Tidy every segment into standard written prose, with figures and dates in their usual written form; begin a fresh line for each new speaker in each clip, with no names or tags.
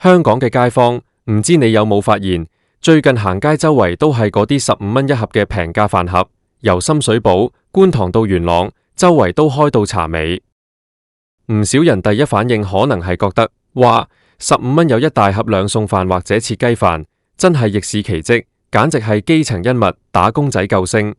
香港嘅街坊，唔知你有冇發現，最近行街周圍都係嗰啲15蚊一盒嘅平價飯盒，由深水埗、觀塘到元朗，周圍都開到茶尾。唔少人第一反應可能係覺得，哇，15蚊有一大盒兩餸飯或者切雞飯，真係逆市奇蹟，簡直係基層恩物，打工仔救星。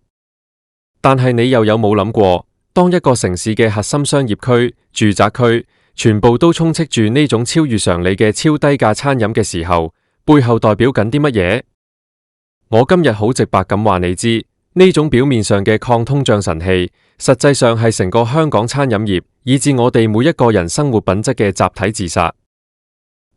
但係你又有冇諗過，當一個城市嘅核心商業區、住宅區，全部都充斥住呢種超越常理嘅超低價餐飲嘅時候，背後代表緊啲乜嘢？我今日好直白咁話你知，呢種表面上嘅抗通脹神器，實際上係成個香港餐飲業，以至我哋每一個人生活品質嘅集體自殺。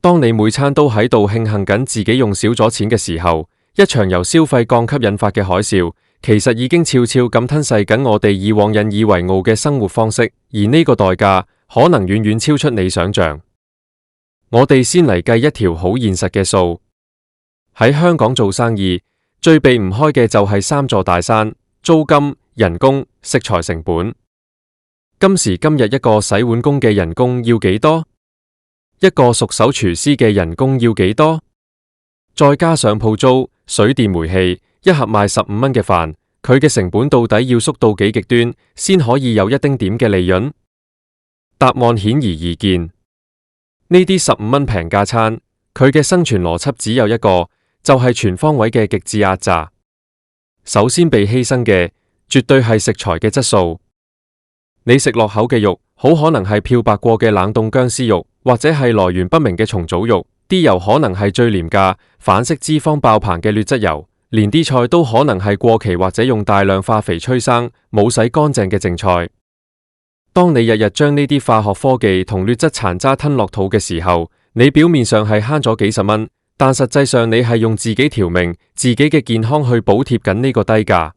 當你每餐都喺度慶幸緊自己用少咗錢嘅時候，一場由消費降級引發嘅海嘯，其實已經悄悄咁吞噬緊我哋以往引以為傲嘅生活方式，而呢個代價可能遠遠超出你想象。我哋先嚟計一條好現實嘅數，喺香港做生意最避唔開嘅就係三座大山：租金、人工、食材成本。今時今日一個洗碗工嘅人工要幾多？一個熟手廚師嘅人工要幾多？再加上鋪租、水電煤氣，一盒賣15蚊嘅飯，佢嘅成本到底要縮到幾極端，先可以有一丁點嘅利潤？答案顯而易見，呢啲15蚊平價餐，佢嘅生存邏輯只有一個，就係全方位嘅極致壓榨。首先被犧牲嘅，絕對係食材嘅質素。你食落口嘅肉，好可能係漂白過嘅冷凍僵屍肉，或者係來源不明嘅重組肉，啲油可能係最廉價、反式脂肪爆棚嘅劣質油，連啲菜都可能係過期或者用大量化肥催生、冇洗乾淨嘅淨菜。當你日日將呢啲化學科技同劣質殘渣吞落肚嘅時候，你表面上係慳咗幾十蚊，但實際上你係用自己條命、自己嘅健康去補貼緊呢個低價。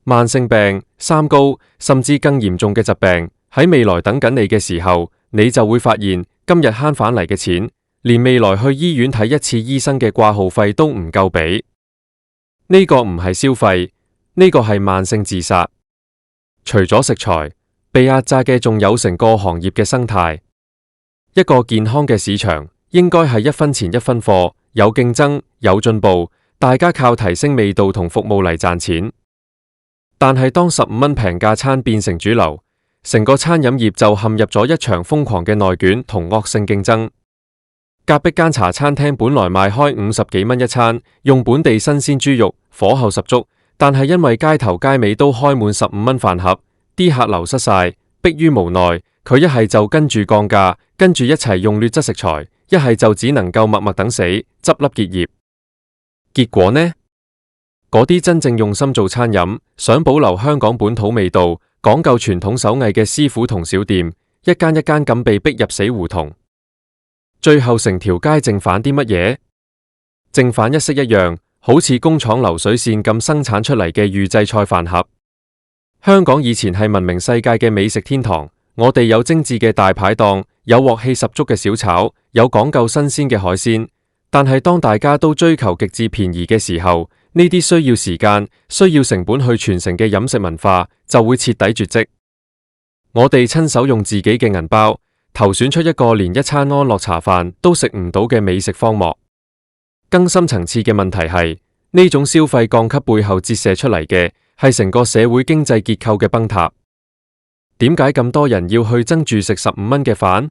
慢性病、三高，甚至更嚴重嘅疾病喺未來等緊你嘅時候，你就會發現今日慳返嚟嘅錢，連未來去醫院睇一次醫生嘅掛號費都唔夠俾。呢個唔係消費，呢個係慢性自殺。除咗食材，被壓榨嘅仲有成個行業嘅生態。一個健康嘅市場應該係一分錢一分貨，有競爭，有進步，大家靠提升味道同服務嚟賺錢。但係當15蚊平價餐變成主流，成個餐飲業就陷入咗一場瘋狂嘅內卷同惡性競爭。隔壁間茶餐廳本來賣開50幾蚊一餐，用本地新鮮豬肉，火候十足，但係因為街頭街尾都開滿15蚊飯盒，啲客流失晒，迫於無奈，佢一係就跟住降價，跟住一齊用劣質食材，一係就只能夠默默等死，執笠結業。結果呢？嗰啲真正用心做餐飲，想保留香港本土味道，講究傳統手藝嘅師傅同小店，一間一間咁被逼入死胡同。最後成條街剩返啲乜嘢？剩返一式一樣，好似工廠流水線咁生產出嚟嘅預製菜飯盒。香港以前係聞名世界嘅美食天堂，我哋有精緻嘅大排檔，有鑊氣十足嘅小炒，有講究新鮮嘅海鮮。但係當大家都追求極致便宜嘅時候，呢啲需要時間、需要成本去傳承嘅飲食文化就會徹底絕跡。我哋親手用自己嘅銀包投選出一個連一餐安樂茶飯都食唔到嘅美食荒漠。更深層次嘅問題係，呢種消費降級背後折射出嚟嘅係成個社會經濟結構嘅崩塌。點解咁多人要去爭住食15蚊嘅飯？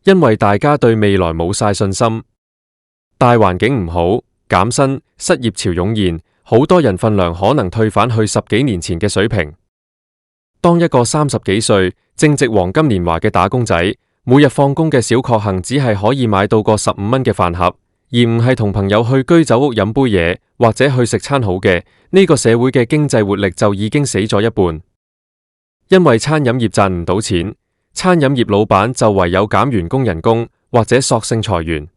因為大家對未來冇晒信心。大環境唔好，減薪、失業潮湧現，好多人份糧可能退返去10幾年前嘅水平。當一個30幾歲正值黃金年華嘅打工仔，每日放工嘅小確幸只係可以買到個15蚊嘅飯盒，而唔係同朋友去居酒屋飲杯嘢，或者去食餐好嘅，呢個社會嘅經濟活力就已經死咗一半。因為餐飲業賺唔到錢，餐飲業老闆就唯有減員工人工，或者索性裁員。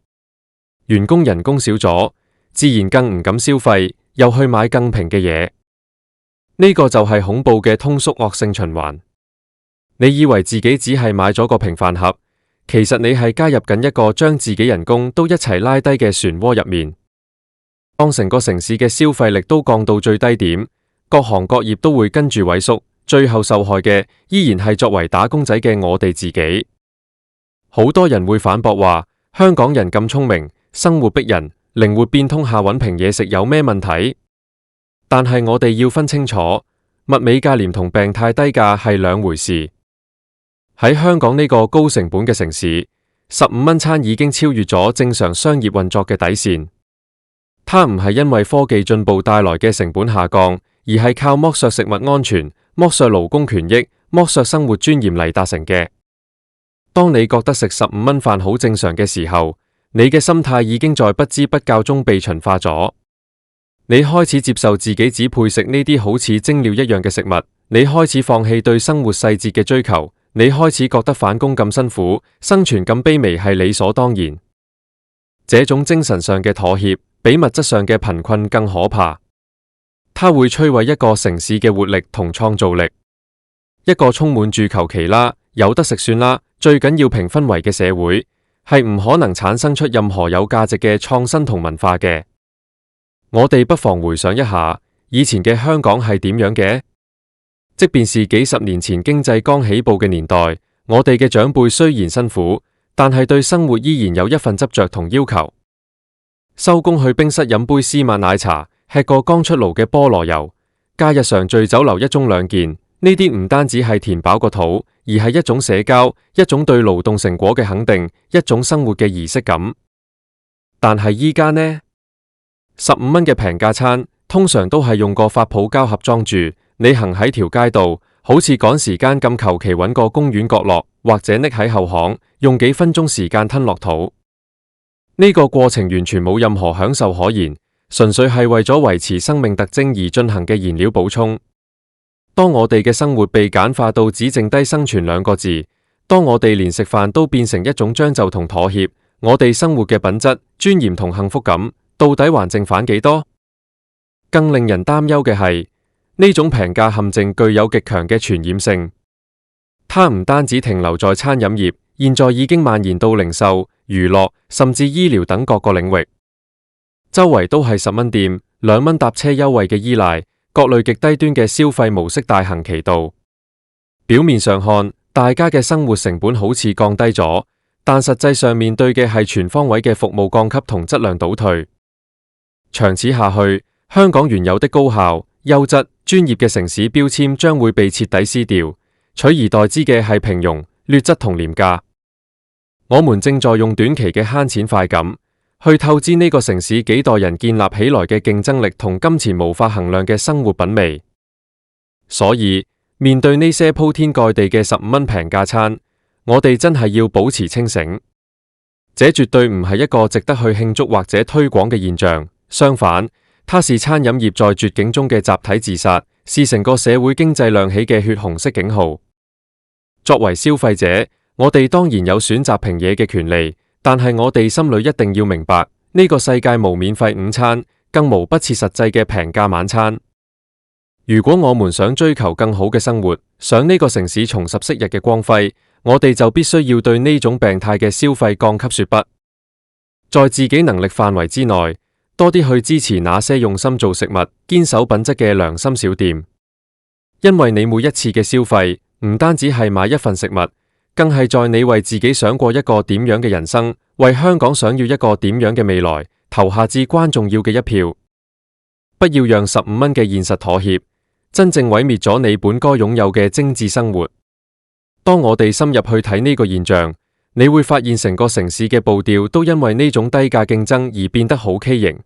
員工人工少咗，自然更唔敢消費，又去買更平嘅嘢。呢個就係恐怖嘅通縮惡性循環。你以為自己只係買咗個平飯盒，其實你係加入緊一個將自己人工都一齊拉低嘅漩渦入面。當成個城市嘅消費力都降到最低點，各行各業都會跟住萎縮，最後受害嘅依然係作為打工仔嘅我哋自己。好多人會反駁話，香港人咁聰明，生活逼人，靈活變通下揾平嘢食有咩問題？但係我哋要分清楚，物美價廉同病態低價係兩回事。喺香港呢個高成本嘅城市，15蚊餐已經超越咗正常商業運作嘅底線。它唔係因為科技進步帶來嘅成本下降，而係靠剝削食物安全、剝削勞工權益、剝削生活尊嚴嚟達成嘅。當你覺得食15蚊飯好正常嘅時候，你嘅心態已經在不知不覺中被馴化咗。你開始接受自己只配食呢啲好似精料一樣嘅食物，你開始放棄對生活細節嘅追求，你開始覺得返工咁辛苦，生存咁卑微係理所當然。這種精神上嘅妥協，比物質上嘅貧困更可怕。它會摧毀一個城市嘅活力同創造力。一個充滿住求其啦，有得食算啦，最緊要評分圍嘅社會，係唔可能產生出任何有價值嘅創新同文化嘅。我哋不妨回想一下，以前嘅香港係點樣嘅？即便是幾十年前經濟剛起步嘅年代，我哋嘅長輩雖然辛苦，但係對生活依然有一份執着同要求。收工去冰室飲杯絲襪奶茶，吃個剛出爐嘅菠蘿油，假日常聚酒樓一盅兩件，呢啲唔單止係填飽個肚，而係一種社交，一種對勞動成果嘅肯定，一種生活嘅儀式感。但係依家呢，15蚊嘅平價餐，通常都係用個發泡膠盒裝住，你行喺條街度，好似趕時間咁，求其揾個公園角落，或者匿喺後巷，用幾分鐘時間吞落肚。呢個過程完全冇任何享受可言，純粹係為咗維持生命特徵而進行嘅燃料補充。當我哋嘅生活被簡化到只剩低生存兩個字，當我哋連食飯都變成一種將就同妥協，我哋生活嘅品質、尊嚴同幸福感，到底還剩返幾多？更令人擔憂嘅係，呢種平價陷阱具有極強嘅傳染性。它唔單止停留在餐飲業，現在已經蔓延到零售、娛樂，甚至醫療等各個領域。周圍都係10蚊店、2蚊搭車優惠嘅依賴，各類極低端嘅消費模式大行其道。表面上看，大家嘅生活成本好似降低咗，但實際上面對嘅係全方位嘅服務降級同質量倒退。長此下去，香港原有的高效、優質、專業嘅城市標籤將會被徹底撕掉，取而代之嘅係平庸、劣質同廉價。我們正在用短期嘅慳錢快感，去透支呢個城市幾代人建立起來嘅競爭力同金錢無法衡量嘅生活品味。所以，面對呢些鋪天蓋地嘅15蚊平價餐，我哋真係要保持清醒。這絕對唔係一個值得去慶祝或者推廣嘅現象，相反，它是餐飲業在絕境中嘅集體自殺，是成個社會經濟亮起嘅血紅色警號。作為消費者，我哋當然有選擇平嘢嘅權利，但係我哋心裏一定要明白，呢個世界無免費午餐，更無不切實際嘅平價晚餐。如果我們想追求更好嘅生活，想呢個城市重拾昔日嘅光輝，我哋就必須要對呢種病態嘅消費降級說不。在自己能力範圍之內，多啲去支持那些用心做食物、堅守品質嘅良心小店。因為你每一次嘅消費，唔單止係買一份食物，更係在你為自己想過一個點樣嘅人生，為香港想要一個點樣嘅未來，投下至關重要嘅一票。不要讓15蚊嘅現實妥協，真正毀滅咗你本該擁有嘅精緻生活。當我哋深入去睇呢個現象，你會發現成個城市嘅步調都因為呢種低價競爭而變得好畸形。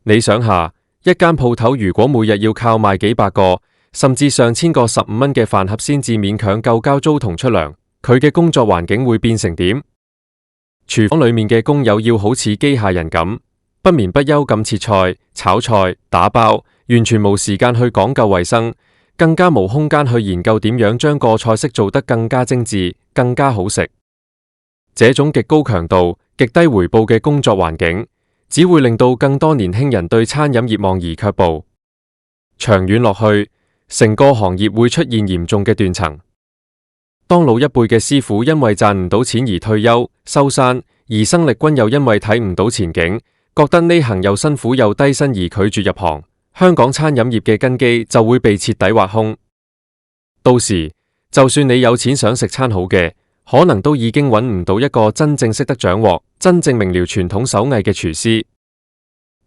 你想下，一間鋪頭如果每日要靠賣幾百個，甚至上千個15蚊嘅飯盒先至勉強夠交租同出糧，佢嘅工作環境會變成點？廚房裏面嘅工友要好似機械人咁，不眠不休咁切菜、炒菜、打包，完全冇時間去講究衛生，更加冇空間去研究點樣將個菜式做得更加精緻、更加好食。這種極高強度、極低回報嘅工作環境，只會令到更多年輕人對餐飲業望而卻步。長遠落去，成個行業會出現嚴重嘅斷層。當老一輩嘅師傅因為賺唔到錢而退休收山，而生力軍又因為睇唔到前景，覺得呢行又辛苦又低薪而拒絕入行，香港餐飲業嘅根基就會被徹底挖空。到時，就算你有錢想食餐好嘅，可能都已經揾唔到一個真正識得掌握、真正明瞭傳統手藝嘅廚師。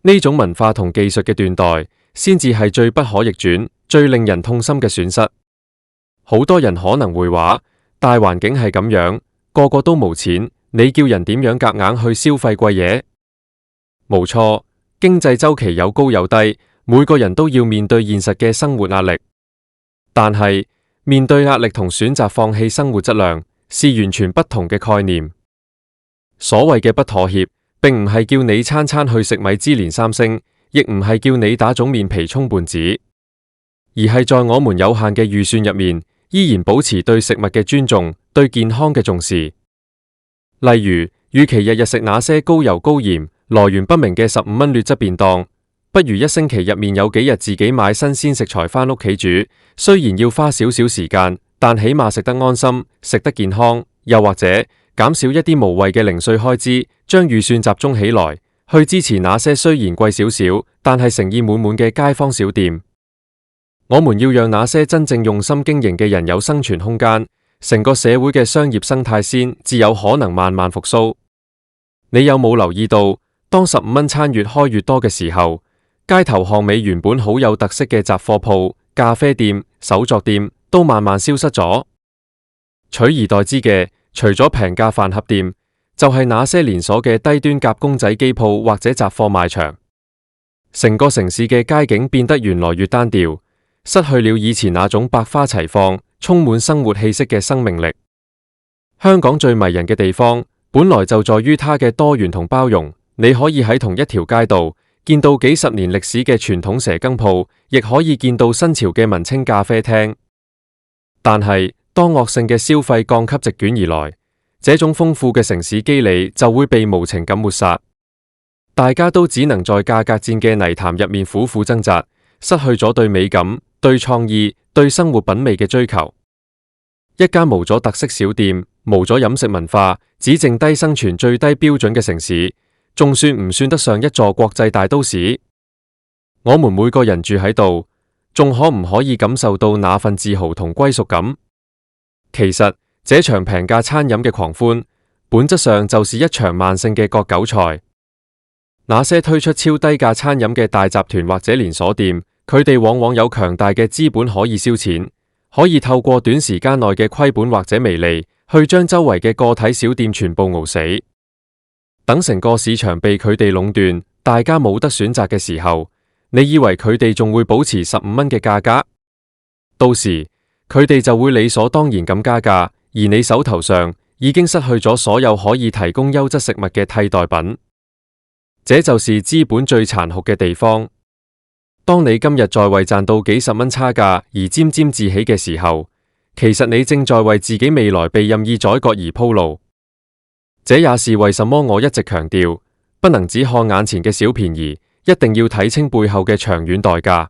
呢種文化同技術嘅斷代，先至係最不可逆轉、最令人痛心嘅損失。好多人可能會話，大環境係咁樣，個個都冇錢，你叫人點樣夾硬去消費貴嘢？冇錯，經濟週期有高有低，每個人都要面對現實嘅生活壓力。但係面對壓力同選擇放棄生活質量，是完全不同嘅概念。所謂嘅不妥協，並唔係叫你餐餐去食米芝蓮3星，亦唔係叫你打腫面皮充胖子，而係在我們有限嘅預算入面，依然保持對食物嘅尊重，對健康嘅重視。例如，與其日日食那些高油高鹽、來源不明嘅15蚊劣質便當，不如一星期入面有幾日自己買新鮮食材返屋企煮。雖然要花少少時間，但起碼食得安心，食得健康。又或者減少一啲無謂嘅零碎開支，將預算集中起來，去支持那些雖然貴少少，但係誠意滿滿嘅街坊小店。我們要讓那些真正用心經營嘅人有生存空間，成個社會嘅商業生態先至有可能慢慢復甦。你有冇留意到，當15蚊餐越開越多嘅時候，街頭巷尾原本好有特色嘅雜貨鋪、咖啡店、手作店都慢慢消失咗，取而代之嘅，除咗平價飯盒店，就係那些連鎖嘅低端夾公仔機鋪或者雜貨賣場。成個城市嘅街景變得越來越單調，失去了以前那種百花齊放、充滿生活氣息嘅生命力。香港最迷人嘅地方，本來就在於它嘅多元同包容。你可以喺同一條街道見到幾十年歷史嘅傳統蛇羹鋪，亦可以見到新潮嘅文青咖啡廳。但係當惡性嘅消費降級席捲而來，這種豐富嘅城市肌理就會被無情咁抹殺。大家都只能在價格戰嘅泥潭入面苦苦掙扎，失去咗對美感、對創意、對生活品味嘅追求。一間無咗特色小店、無咗飲食文化，只剩低生存最低標準嘅城市，仲算唔算得上一座國際大都市？我們每個人住喺度，仲可唔可以感受到那份自豪同歸屬感？其實這場平價餐飲嘅狂歡，本質上就是一場慢性嘅割韭菜。那些推出超低價餐飲嘅大集團或者連鎖店，佢哋往往有強大嘅資本可以燒錢，可以透過短時間內嘅虧本或者微利，去將周圍嘅個體小店全部熬死。等成個市場被佢哋壟斷，大家冇得選擇嘅時候，你以為佢哋仲會保持15蚊嘅價格？到時佢哋就會理所當然咁加價，而你手頭上已經失去咗所有可以提供優質食物嘅替代品。這就是資本最殘酷嘅地方。當你今日在為賺到幾十蚊差價而沾沾自喜嘅時候，其實你正在為自己未來被任意宰割而鋪路。這也是為什麼我一直強調，不能只看眼前嘅小便宜，一定要睇清背後嘅長遠代價。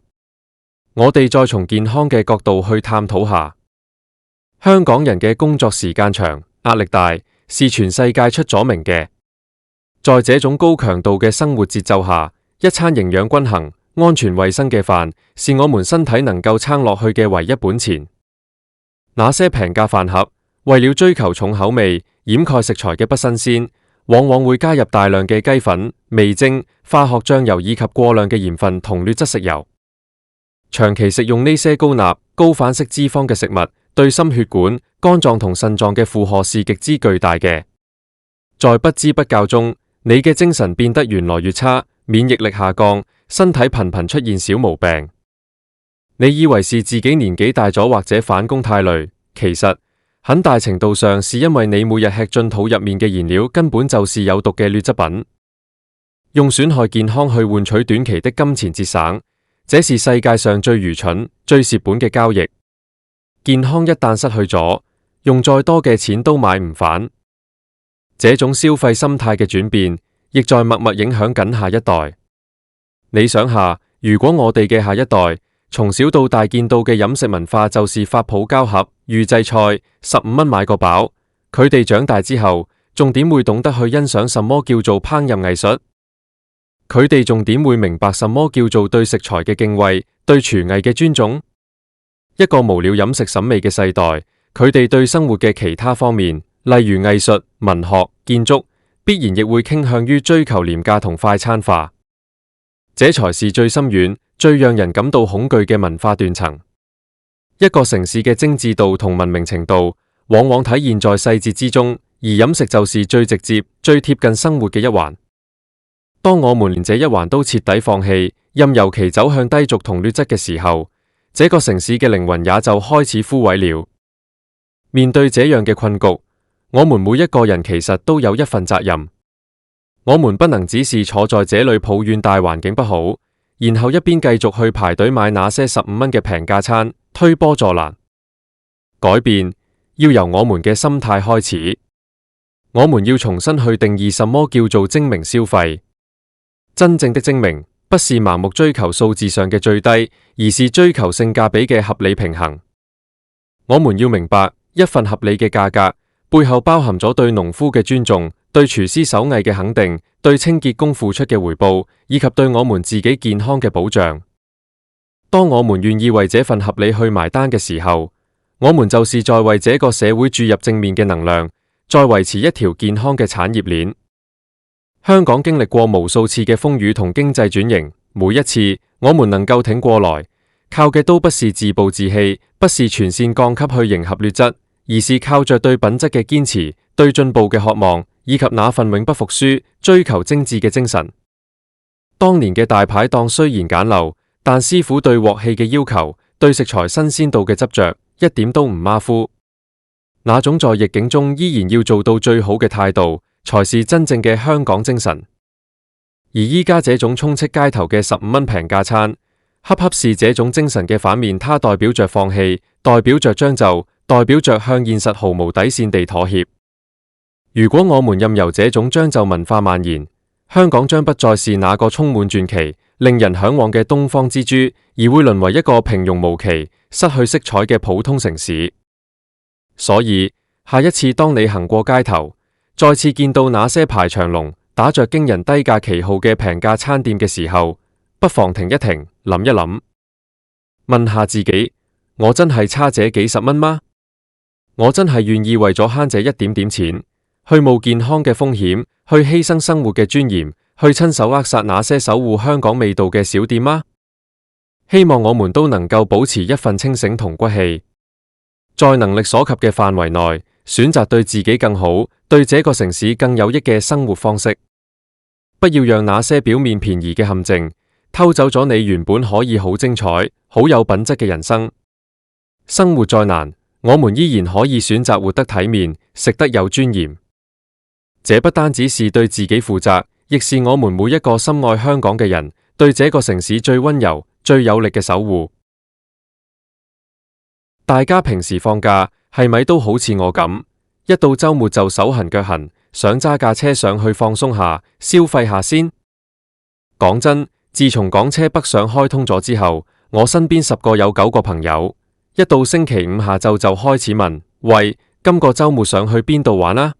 我哋再從健康嘅角度去探討下。香港人嘅工作時間長、壓力大，是全世界出咗名嘅。在這種高強度嘅生活節奏下，一餐營養均衡、安全衛生嘅飯，是我們身體能夠撐落去嘅唯一本錢。那些平價飯盒，為了追求重口味，掩蓋食材嘅不新鮮，往往會加入大量嘅雞粉、味精、化學醬油以及過量嘅鹽分同劣質食油。長期食用呢些高鈉、高反式脂肪嘅食物，對心血管、肝臟同腎臟嘅負荷是極之巨大嘅。在不知不覺中，你嘅精神變得越來越差，免疫力下降，身體頻頻出現小毛病。你以為是自己年紀大咗或者返工太累，其實很大程度上是因為你每日吃進肚入面嘅燃料根本就是有毒嘅劣質品。用損害健康去換取短期的金錢節省，這是世界上最愚蠢、最蝕本嘅交易。健康一旦失去咗，用再多嘅錢都買唔返。這種消費心態嘅轉變，亦在默默影響緊下一代。你想下，如果我哋嘅下一代從小到大見到嘅飲食文化就是發泡膠盒、預製菜，15蚊買個飽，佢哋長大之後，仲點會懂得去欣賞什麼叫做烹飪藝術？佢哋仲點會明白什麼叫做對食材嘅敬畏、對廚藝嘅尊重？一個無了飲食審美嘅世代，佢哋對生活嘅其他方面，例如藝術、文學、建築，必然亦會傾向於追求廉價同快餐化。這才是最深遠、最讓人感到恐懼嘅文化斷層。一個城市嘅精緻度同文明程度，往往體現在細節之中，而飲食就是最直接、最貼近生活嘅一環。當我們連這一環都徹底放棄，任由其走向低俗同劣質嘅時候，這個城市嘅靈魂也就開始枯萎了。面對這樣嘅困局，我們每一個人其實都有一份責任。我們不能只是坐在這裏抱怨大環境不好，然後一邊繼續去排隊買那些15蚊嘅平價餐，推波助瀾。改變要由我們嘅心態開始。我們要重新去定義什麼叫做精明消費。真正的精明不是盲目追求數字上嘅最低，而是追求性價比嘅合理平衡。我們要明白，一份合理嘅價格背後包含咗對農夫嘅尊重，對廚師手藝嘅肯定，對清潔工付出嘅回報，以及對我們自己健康嘅保障。當我們願意為這份合理去埋單嘅時候，我們就是在為這個社會注入正面嘅能量，再維持一條健康嘅產業鏈。香港經歷過無數次嘅風雨同經濟轉型，每一次我們能夠挺過來，靠嘅都不是自暴自棄，不是全線降級去迎合劣質，而是靠着對品質嘅堅持，對進步嘅渴望，以及那份永不服輸、追求精緻嘅精神。當年嘅大排檔雖然簡陋，但師傅對鑊氣嘅要求，對食材新鮮度嘅執着，一點都唔馬虎。那種在逆境中依然要做到最好嘅態度，才是真正嘅香港精神。而依家這種充斥街頭嘅15蚊平價餐，恰恰是這種精神嘅反面。它代表着放棄，代表着將就，代表着向現實毫無底線地妥協。如果我們任由這種將就文化蔓延，香港將不再是那個充滿傳奇、令人向往嘅東方之珠，而會淪為一個平庸無奇、失去色彩嘅普通城市。所以，下一次當你行過街頭，再次見到那些排長龍、打着驚人低價旗號嘅平價餐店嘅時候，不妨停一停，諗一諗，問下自己：我真係差這幾十蚊嗎？我真係願意為咗慳這一點點錢，去冒健康嘅風險，去犧牲生活嘅尊嚴，去親手扼殺那些守護香港味道嘅小店嗎？希望我們都能夠保持一份清醒同骨氣，在能力所及嘅範圍內，選擇對自己更好、對這個城市更有益嘅生活方式。不要讓那些表面便宜嘅陷阱偷走咗你原本可以好精彩、好有品質嘅人生。生活再難，我們依然可以選擇活得體面、食得有尊嚴。這不單止是對自己負責，亦是我們每一個深愛香港嘅人對這個城市最溫柔、最有力嘅守護。大家平時放假係咪都好似我咁，一到週末就手痕腳痕，想揸架車上去放鬆下、消費下先？講真，自從港車北上開通咗之後，我身邊10個有9個朋友，一到星期五下晝就開始問：喂，今個週末上去邊度玩啊？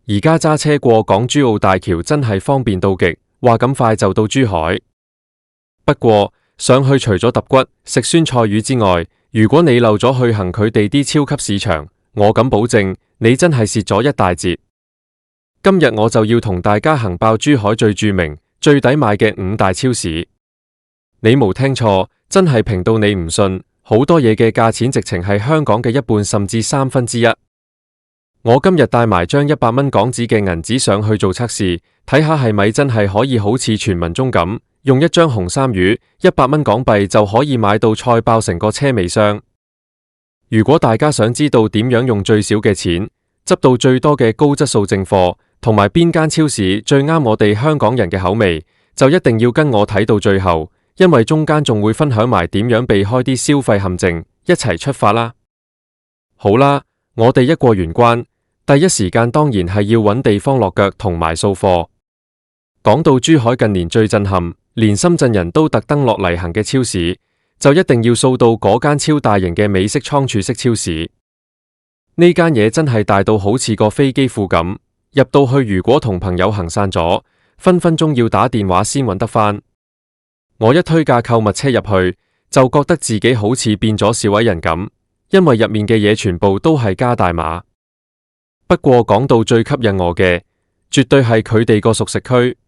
而家揸車過港珠澳大橋真係方便到極，話咁快就到珠海。不過上去除咗揼骨、食酸菜魚之外，如果你漏咗去行佢哋啲超級市場，我敢保證你真係蝕咗一大截。今日我就要同大家行爆珠海最著名、最抵買嘅5大超市。你冇聽錯，真係平到你唔信，好多嘢嘅價錢直情係香港嘅1半甚至1/3。我今日帶埋張100蚊港紙嘅銀紙上去做測試，睇下係咪真係可以好似傳聞中咁，用一張紅衫魚100蚊港幣就可以買到菜爆成個車尾箱。如果大家想知道點樣用最少嘅錢執到最多嘅高質素正貨，同埋邊間超市最啱我哋香港人嘅口味，就一定要跟我睇到最後，因為中間仲會分享埋點樣避開啲消費陷阱，一齊出發啦！好啦，我哋一過完關，第一時間當然係要揾地方落腳同埋掃貨。講到珠海近年最震撼，連深圳人都特登落嚟行嘅超市，就一定要掃到嗰間超大型嘅美式倉儲式超市。呢間嘢真係大到好似個飛機庫咁，入到去如果同朋友行散咗，分分鐘要打電話先揾得返。我一推架購物車入去，就覺得自己好似變咗小矮人咁，因為入面嘅嘢全部都係加大碼。不過講到最吸引我嘅，絕對係佢哋個熟食區。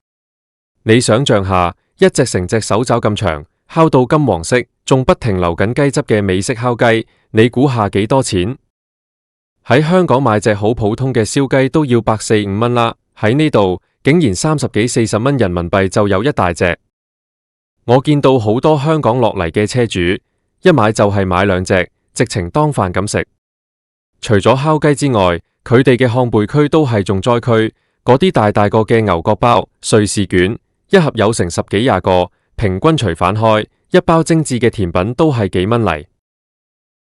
你想象下，一隻成隻手爪咁長，烤到金黃色，仲不停流緊雞汁嘅美式烤雞，你估下幾多錢？喺香港買隻好普通嘅燒雞都要140-5蚊啦，喺呢度竟然30幾40蚊人民幣就有一大隻。我見到好多香港落嚟嘅車主，一買就係買2隻，直情當飯咁食。除咗烤雞之外，佢哋嘅烘焙區都係重災區，嗰啲大大個嘅牛角包、瑞士卷，一盒有成10幾20個，平均除返開，一包精緻嘅甜品都係幾蚊嚟。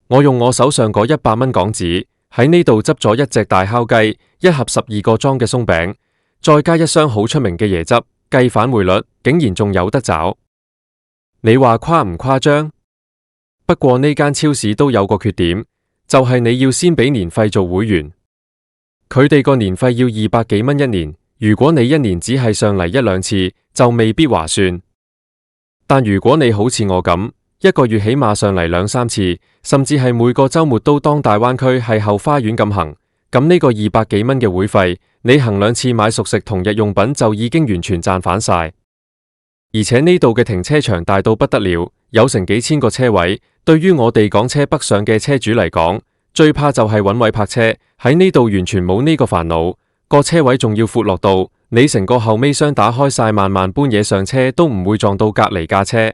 我用我手上嗰100蚊港紙，喺呢度執咗一隻大烤雞，一盒12個裝嘅鬆餅，再加一箱好出名嘅椰汁，計返匯率，竟然仲有得找。你話誇唔誇張？不過呢間超市都有個缺點，就係你要先俾年費做會員。佢哋個年費要200幾蚊一年，如果你一年只係上嚟1-2次，就未必划算。但如果你好似我咁，一個月起碼上嚟2-3次，甚至係每個週末都當大灣區係後花園咁行，咁呢個200幾蚊嘅會費，你行2次買熟食同日用品就已經完全賺返晒。而且呢度嘅停車場大到不得了，有成幾千個車位，對於我哋港車北上嘅車主嚟講，最怕就係揾位泊車，喺呢度完全冇呢個煩惱，個車位仲要闊落到，你成個後尾箱打開晒，慢慢搬嘢上車都唔會撞到隔離架車。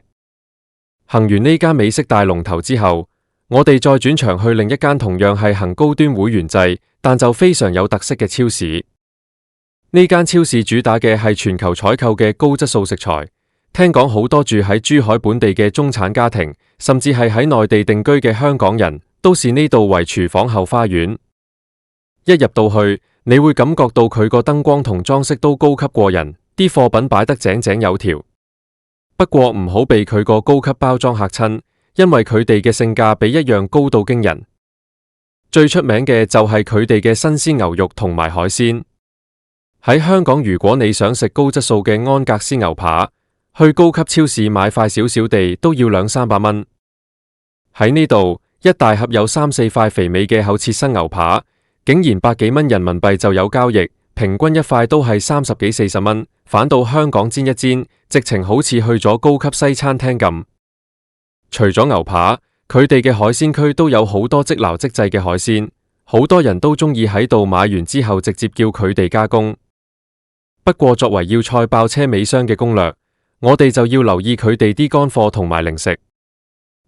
行完呢間美式大龍頭之後，我哋再轉場去另一間同樣係行高端會員制，但就非常有特色嘅超市。呢間超市主打嘅係全球採購嘅高質素食材。聽講好多住喺珠海本地嘅中產家庭，甚至係喺內地定居嘅香港人，都視呢度為廚房後花園。一入到去，你會感覺到佢個燈光同裝飾都高級過人，啲貨品擺得井井有條。不過唔好被佢個高級包裝嚇親，因為佢哋嘅性價比一樣高到驚人。最出名嘅就係佢哋嘅新鮮牛肉同埋海鮮。喺香港，如果你想食高質素嘅安格斯牛扒，去高級超市買塊少少地都要200-300蚊。喺呢度，一大盒有3-4塊肥美嘅厚切生牛扒，竟然百幾蚊人民幣就有交易，平均一塊都係30幾40蚊，反到香港煎一煎，直情好似去咗高級西餐廳咁。除咗牛扒，佢哋嘅海鮮區都有好多即撈即製嘅海鮮，好多人都中意喺度買完之後直接叫佢哋加工。不過作為要菜爆車尾箱嘅攻略，我哋就要留意佢哋啲乾貨同埋零食。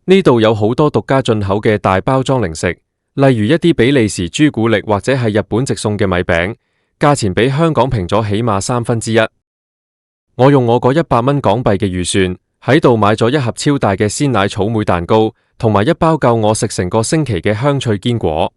呢度有好多獨家進口嘅大包裝零食，例如一啲比利時朱古力或者係日本直送嘅米餅，價錢比香港平咗起碼1/3。我用我嗰100蚊港幣嘅預算喺度買咗一盒超大嘅鮮奶草莓蛋糕，同埋一包夠我食成個星期嘅香脆堅果。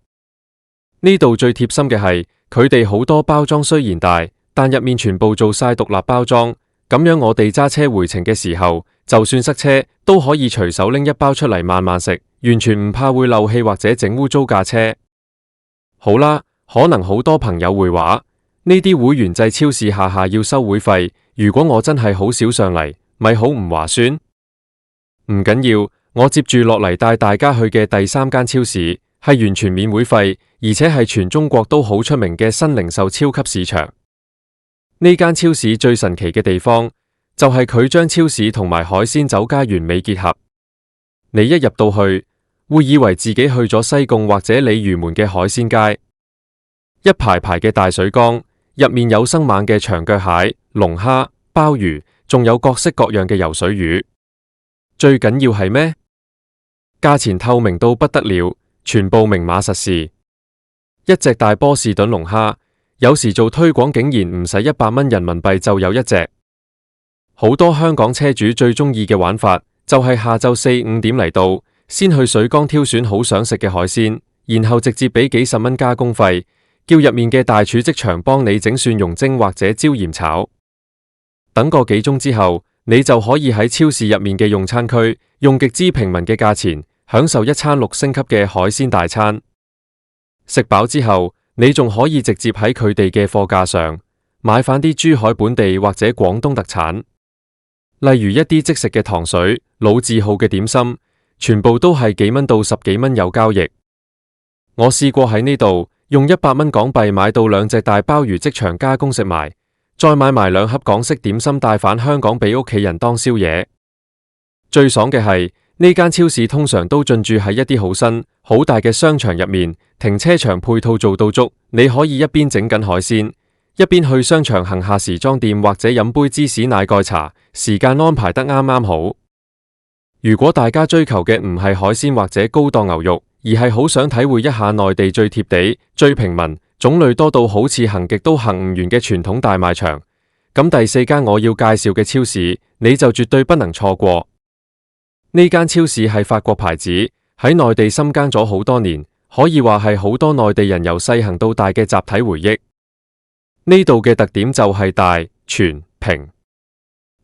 呢度最貼心嘅係，佢哋好多包裝雖然大，但入面全部做晒獨立包裝。咁樣我哋揸車回程嘅時候，就算塞車，都可以隨手拎一包出嚟慢慢食，完全唔怕會漏氣或者整污糟架車。好啦，可能好多朋友會話，呢啲會員制超市下下要收會費，如果我真係好少上嚟，咪好唔划算？唔緊要，我接住落嚟帶大家去嘅第3間超市，係完全免會費，而且係全中國都好出名嘅新零售超級市場。呢間超市最神奇嘅地方，就係佢將超市同埋海鮮酒家完美結合。你一入到去，會以為自己去咗西貢或者鯉魚門嘅海鮮街，一排排嘅大水缸，入面有生猛嘅長腳蟹、龍蝦、鮑魚，仲有各式各樣嘅游水魚。最緊要係咩？價錢透明到不得了，全部明碼實時。一隻大波士頓龍蝦，有時做推廣竟然唔使100蚊人民幣就有一隻。好多香港車主最中意嘅玩法，就係下晝4-5點嚟到，先去水缸挑選好想食嘅海鮮，然後直接俾幾十蚊加工費，叫入面嘅大廚即場幫你整蒜蓉蒸或者椒鹽炒。等個幾鐘之後，你就可以喺超市入面嘅用餐區，用極之平民嘅價錢，享受一餐6星級嘅海鮮大餐。食飽之後，你仲可以直接喺佢哋嘅貨架上買返啲珠海本地或者廣東特產，例如一啲即食嘅糖水、老字號嘅點心，全部都係幾蚊到10幾蚊有交易。我試過喺呢度用100蚊港幣買到2隻大鮑魚即場加工食埋，再買埋2盒港式點心帶返香港俾屋企人當宵夜。最爽嘅係呢間超市通常都進駐喺一啲好新好大嘅商場入面，停車場配套做到足，你可以一邊整緊海鮮，一邊去商場行下時裝店或者飲杯芝士奶蓋茶，時間安排得啱啱好。如果大家追求嘅唔係海鮮或者高檔牛肉，而係好想體會一下內地最貼地、最平民、種類多到好似行極都行唔完嘅傳統大賣場，咁第4間我要介紹嘅超市，你就絕對不能錯過。呢間超市係法國牌子，喺內地深耕咗好多年，可以話係好多內地人由細行到大嘅集體回憶。呢度嘅特點就係大、全、平，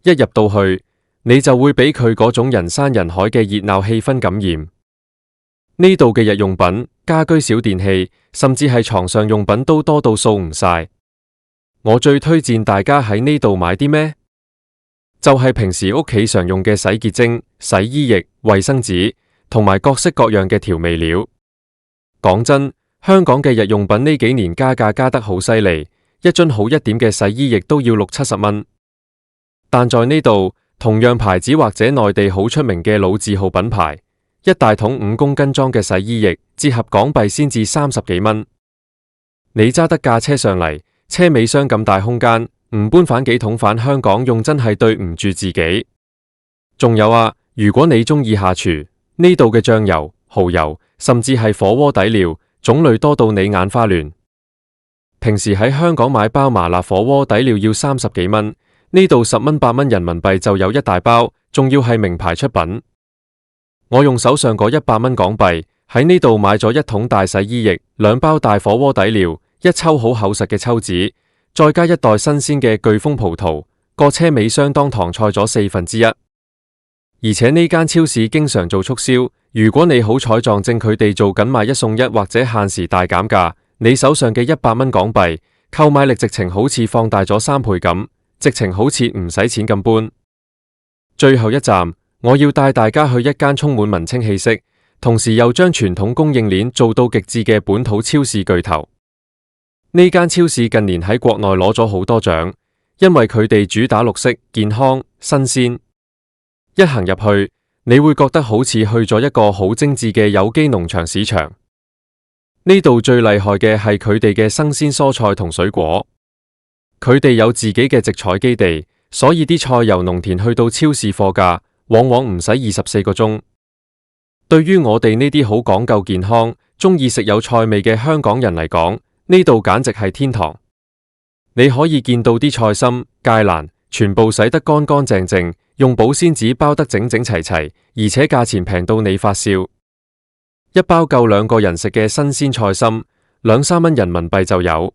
一入到去，你就會俾佢嗰種人山人海嘅熱鬧氣氛感染。呢度嘅日用品、家居小電器，甚至係床上用品都多到數唔晒。我最推薦大家喺呢度買啲咩？就係平時屋企常用嘅洗潔精、洗衣液、衛生紙，同埋各式各樣嘅調味料。講真，香港嘅日用品呢幾年加價加得好犀利，一樽好一點嘅洗衣液都要60-70蚊。但在呢度，同樣牌子或者內地好出名嘅老字號品牌，一大桶5公斤裝嘅洗衣液，折合港幣先至30幾蚊。你揸得架車上嚟，車尾箱咁大空間，唔搬返幾桶返香港用真係對唔住自己。仲有啊，如果你中意下廚，呢度嘅醬油、蠔油，甚至係火鍋底料，種類多到你眼花亂。平時喺香港買包麻辣火鍋底料要30幾蚊，呢度10蚊8蚊人民幣就有一大包，仲要係名牌出品。我用手上嗰100蚊港幣喺呢度買咗1桶大洗衣液、2包大火鍋底料、一抽好厚實嘅抽紙，再加1袋新鮮嘅巨峰葡萄，個車尾箱當堂菜咗1/4。而且呢間超市經常做促銷，如果你好彩撞正佢哋做緊買1送1或者限時大減價，你手上嘅100蚊港幣購買力直情好似放大咗3倍咁，直情好似唔使錢咁搬。最後一站，我要帶大家去一間充滿文青氣息，同時又將傳統供應鏈做到極致嘅本土超市巨頭。呢間超市近年喺國內攞咗好多獎，因為佢哋主打綠色、健康、新鮮。一行入去，你會覺得好似去咗一個好精緻嘅有機農場市場。呢度最厲害嘅係佢哋嘅生鮮蔬菜同水果，佢哋有自己嘅直採基地，所以啲菜由農田去到超市貨架，往往唔使24個鐘。對於我哋呢啲好講究健康、中意食有菜味嘅香港人嚟講，呢度簡直係天堂。你可以見到啲菜心、芥蘭全部洗得乾乾淨淨，用保鮮紙包得整整齊齊，而且價錢平到你發笑。一包夠2個人食嘅新鮮菜心，2-3蚊人民幣就有。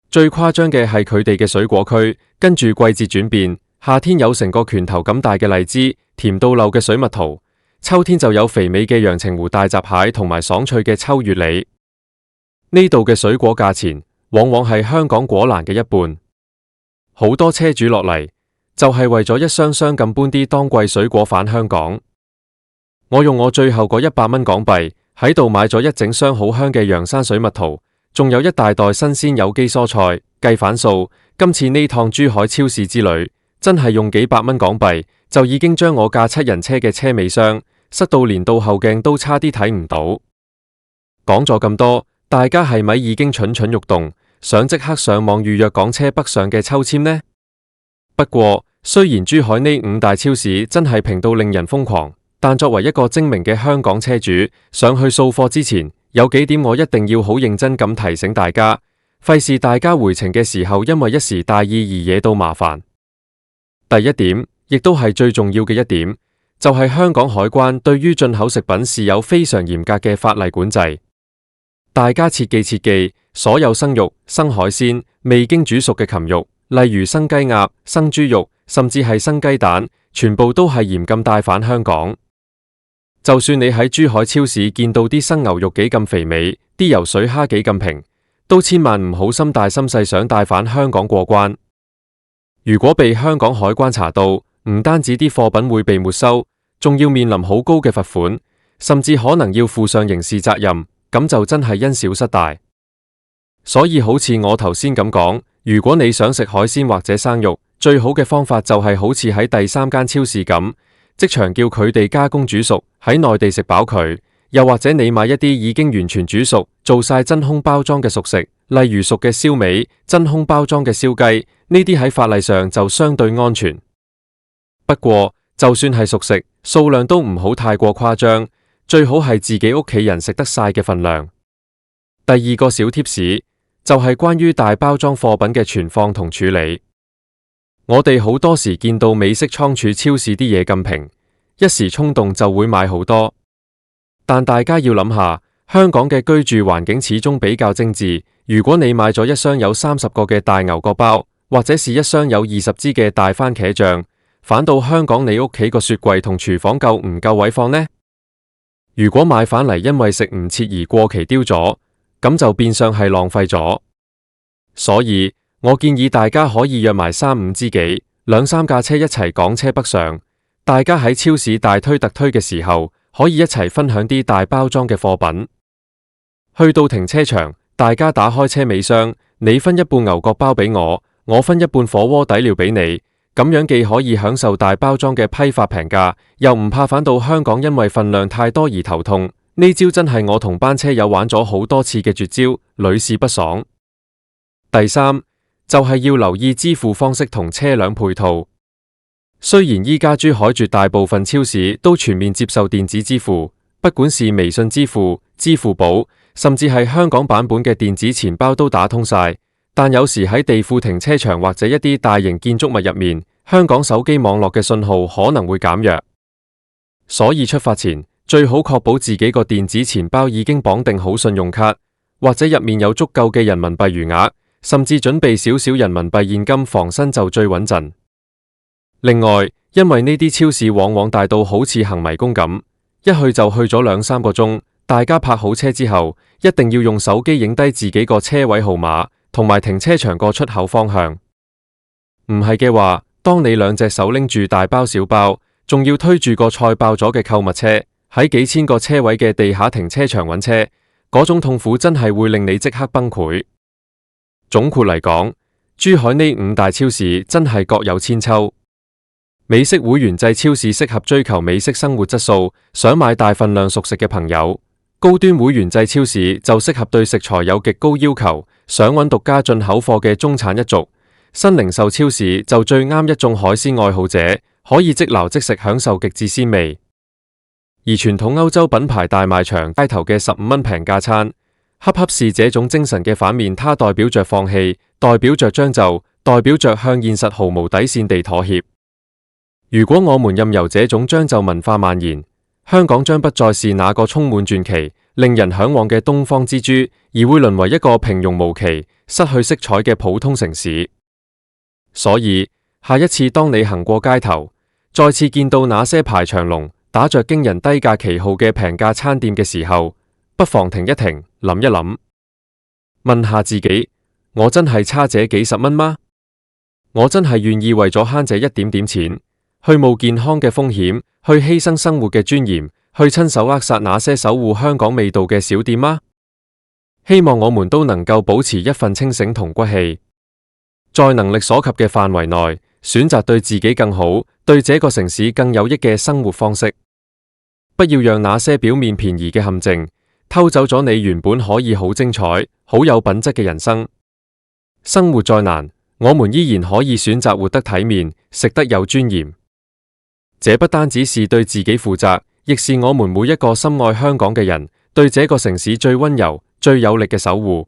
最誇張嘅係佢哋嘅水果區，跟住季節轉變，夏天有成個拳頭咁大嘅荔枝，甜到漏嘅水蜜桃，秋天就有肥美嘅陽澄湖大閘蟹同埋爽脆嘅秋月梨。呢度嘅水果價錢往往係香港果欄嘅1半。好多車主落嚟就係為咗一箱箱咁搬啲當季水果返香港。我用我最後嗰100蚊港幣喺度買咗一整箱好香嘅陽山水蜜桃，仲有一大袋新鮮有機蔬菜。計返數，今次呢趟珠海超市之旅真係用幾百蚊港幣就已經將我架7人車嘅車尾箱塞到連倒後鏡都差啲睇唔到。講咗咁多，大家係咪已經蠢蠢欲動，想即刻上網預約港車北上嘅抽籤呢？不過雖然珠海呢5大超市真係平到令人瘋狂，但作為一個精明嘅香港車主，上去掃貨之前，有幾點我一定要好認真咁提醒大家，費事大家回程嘅時候因為一時大意而惹到麻煩。第一點，亦都係最重要嘅一點，就係香港海關對於進口食品是有非常嚴格嘅法例管制。大家切記切記，所有生肉、生海鮮、未經煮熟嘅禽肉，例如生雞鴨、生豬肉，甚至係生雞蛋，全部都係嚴禁帶返香港。就算你喺珠海超市見到啲生牛肉幾咁肥美，啲游水蝦幾咁平，都千萬唔好心大心細想帶返香港過關。如果被香港海關查到，唔單止啲貨品會被沒收，仲要面臨好高嘅罰款，甚至可能要負上刑事責任，咁就真係因小失大。所以好似我頭先咁講，如果你想食海鮮或者生肉，最好嘅方法就係好似喺第三間超市咁，即場叫佢哋加工煮熟，喺內地食飽佢。又或者你買一啲已經完全煮熟、做晒真空包裝嘅熟食，例如熟嘅燒味、真空包裝嘅燒雞，呢啲喺法例上就相對安全。不過，就算係熟食，數量都唔好太過誇張，最好係自己屋企人食得晒嘅份量。第二個小貼士就係關於大包裝貨品嘅存放同處理。我哋好多時見到美式倉儲超市啲嘢咁平，一時衝動就會買好多。但大家要諗下，香港嘅居住環境始終比較精緻。如果你買咗一箱有30個嘅大牛角包，或者是一箱有20支嘅大番茄醬，返到香港你屋企個雪櫃同廚房夠唔夠位放呢？如果買返嚟因為食唔切而過期丟咗，咁就變相係浪費咗。所以我建議大家可以約埋3-5知己，2-3架車一齊港車北上，大家喺超市大推特推嘅時候，可以一齊分享啲大包裝嘅貨品。去到停車場，大家打開車尾箱，你分一半牛角包俾我，我分一半火鍋底料俾你，咁樣既可以享受大包裝嘅批發平價，又唔怕返到香港因為份量太多而頭痛。呢招真係我同班車友玩咗好多次嘅絕招，屢試不爽。第三，就係要留意支付方式同車輛配套。雖然依家珠海絕大部分超市都全面接受電子支付，不管是微信支付、支付寶，甚至係香港版本嘅電子錢包都打通晒，但有時喺地庫停車場或者一啲大型建築物入面，香港手機網絡嘅信號可能會減弱。所以出發前最好確保自己個電子錢包已經綁定好信用卡，或者入面有足夠嘅人民幣餘額，甚至準備少少人民幣現金防身就最穩陣。另外，因為呢啲超市往往大到好似行迷宮咁，一去就去咗2-3個鐘，大家泊好車之後，一定要用手機影低自己個車位號碼同埋停車場個出口方向。唔係嘅話，當你2隻手拎住大包小包，仲要推住個菜爆咗嘅購物車，喺幾千個車位嘅地下停車場揾車，嗰種痛苦真係會令你即刻崩潰。總括嚟講，珠海呢5大超市真係各有千秋。美式會員制超市適合追求美式生活質素，想買大份量熟食嘅朋友；高端會員制超市就適合對食材有極高要求，想揾獨家進口貨嘅中產一族；新零售超市就最啱一眾海鮮愛好者，可以即撈即食，享受極致鮮味。而傳統歐洲品牌大賣場街頭嘅15蚊平價餐，恰恰是這種精神嘅反面，它代表着放棄，代表着將就，代表着向現實毫無底線地妥協。如果我們任由這種將就文化蔓延，香港將不再是那個充滿傳奇、令人向往嘅東方之珠，而會淪為一個平庸無奇、失去色彩嘅普通城市。所以，下一次當你行過街頭，再次見到那些排長龍、打着驚人低價旗號嘅平價餐店嘅時候，不妨停一停，諗一諗，問下自己：我真係差這幾十蚊嗎？我真係願意為咗慳這一點點錢，去冒健康嘅風險，去犧牲生活嘅尊嚴，去親手扼殺那些守護香港味道嘅小店嗎？希望我們都能夠保持一份清醒同骨氣，在能力所及嘅範圍內，選擇對自己更好、對這個城市更有益嘅生活方式。不要讓那些表面便宜嘅陷阱偷走咗你原本可以好精彩、好有品質嘅人生。生活再難，我們依然可以選擇活得體面，食得有尊嚴。這不單止是對自己負責，亦是我們每一個深愛香港嘅人對這個城市最溫柔、最有力嘅守護。